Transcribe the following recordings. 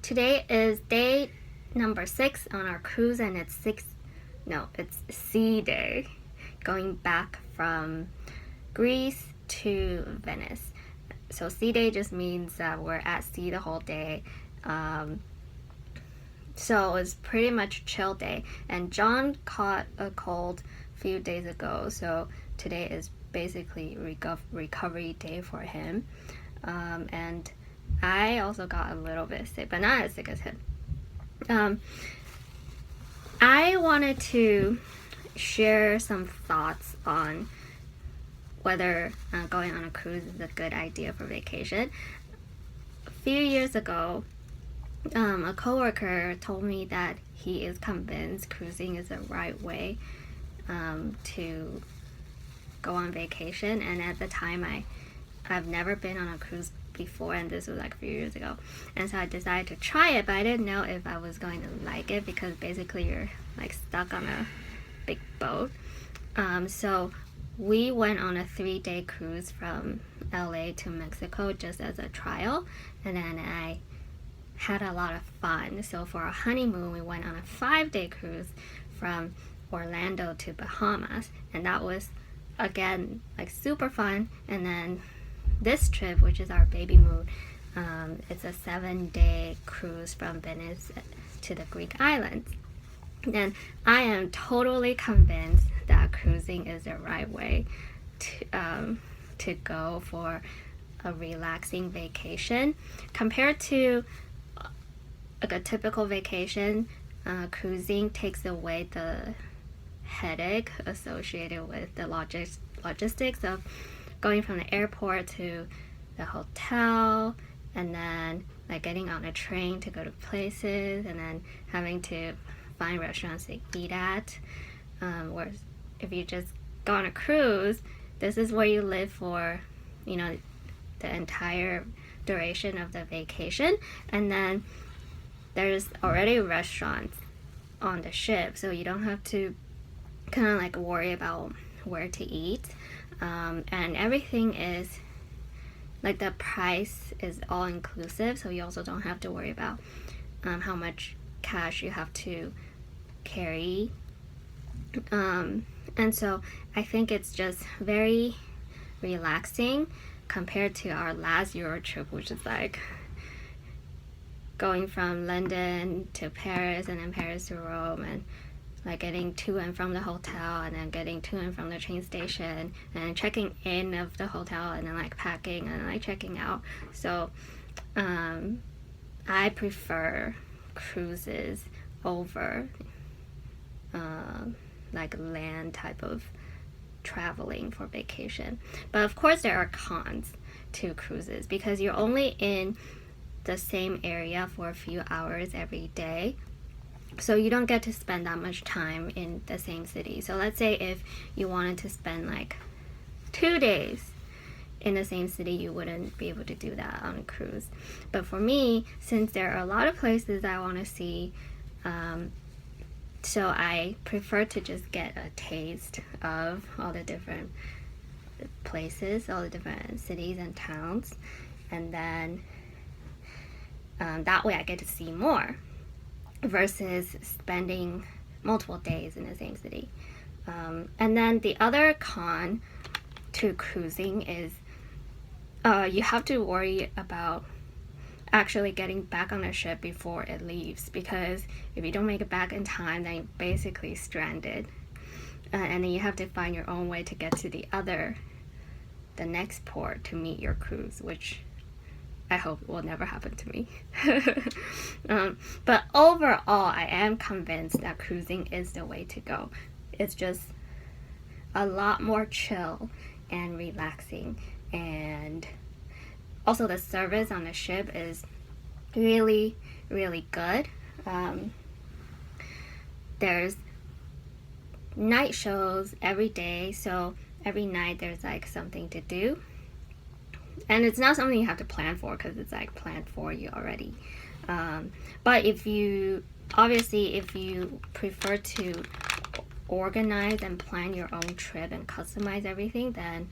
Today is day number 6 on our cruise, and it's sea day, going back from Greece to Venice. So sea day just means that we're at sea the whole day. So it's pretty much chill day. And John caught a cold a few days ago, so today is basically recovery day for him. And I also got a little bit sick, but not as sick as him. I wanted to share some thoughts on whether going on a cruise is a good idea for vacation. A few years ago, a coworker told me that he is convinced cruising is the right way to go on vacation, and at the time I've never been on a cruise before, and this was like a few years ago, and so I decided to try it, but I didn't know if I was going to like it because basically you're like stuck on a big boat. So we went on a 3-day cruise from LA to Mexico just as a trial, and then I had a lot of fun. So for our honeymoon, we went on a 5-day cruise from Orlando to Bahamas, and that was again like super fun. And then this trip, which is our Babymoon, it's a 7-day cruise from Venice to the Greek islands. And I am totally convinced that cruising is the right way to go for a relaxing vacation. Compared to like a typical vacation, cruising takes away the headache associated with the logistics of going from the airport to the hotel, and then like getting on a train to go to places, and then having to find restaurants to eat at. Whereas if you just go on a cruise, this is where you live for, the entire duration of the vacation, and then there's already restaurants on the ship, so you don't have to kind of like worry about where to eat. And everything is like the price is all inclusive, so you also don't have to worry about how much cash you have to carry. And so I think it's just very relaxing compared to our last Euro trip, which is like going from London to Paris and then Paris to Rome, and like getting to and from the hotel, and then getting to and from the train station, and checking in of the hotel, and then like packing and like checking out. So I prefer cruises over like land type of traveling for vacation. But of course there are cons to cruises because you're only in the same area for a few hours every day, so you don't get to spend that much time in the same city. So let's say if you wanted to spend like 2 days in the same city, you wouldn't be able to do that on a cruise. But for me, since there are a lot of places I want to see, so I prefer to just get a taste of all the different places, all the different cities and towns, and then that way I get to see more versus spending multiple days in the same city. And then the other con to cruising is you have to worry about actually getting back on the ship before it leaves, because if you don't make it back in time, then you're basically stranded, and then you have to find your own way to get to the next port to meet your cruise, which I hope will never happen to me. But overall, I am convinced that cruising is the way to go. It's just a lot more chill and relaxing, and also the service on the ship is really, really good. There's night shows every day, so every night there's like something to do. And it's not something you have to plan for because it's like planned for you already. But if you prefer to organize and plan your own trip and customize everything, then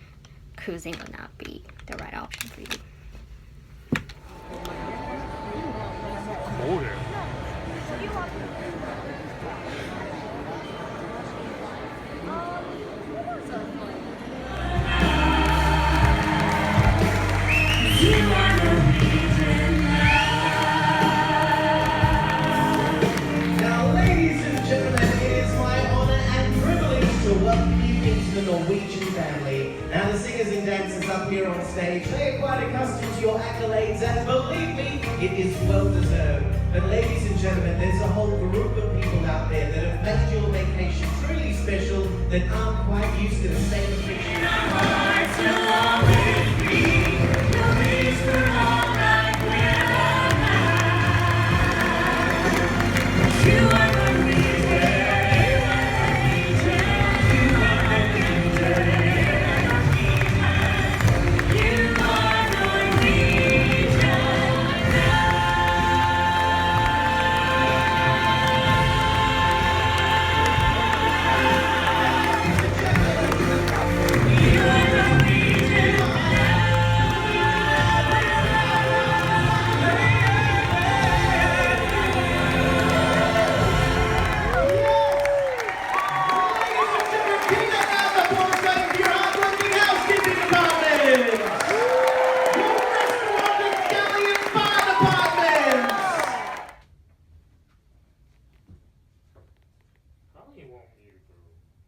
cruising would not be the right option for you. Now, ladies and gentlemen, it is my honor and privilege to welcome you into the Norwegian family. Now, the singers and dancers up here on stage, they are quite accustomed to your accolades, and believe me, it is well deserved. But ladies and gentlemen, there's a whole group of people out there that have made your vacation truly special, that aren't quite used to the same affliction. Our hearts will always be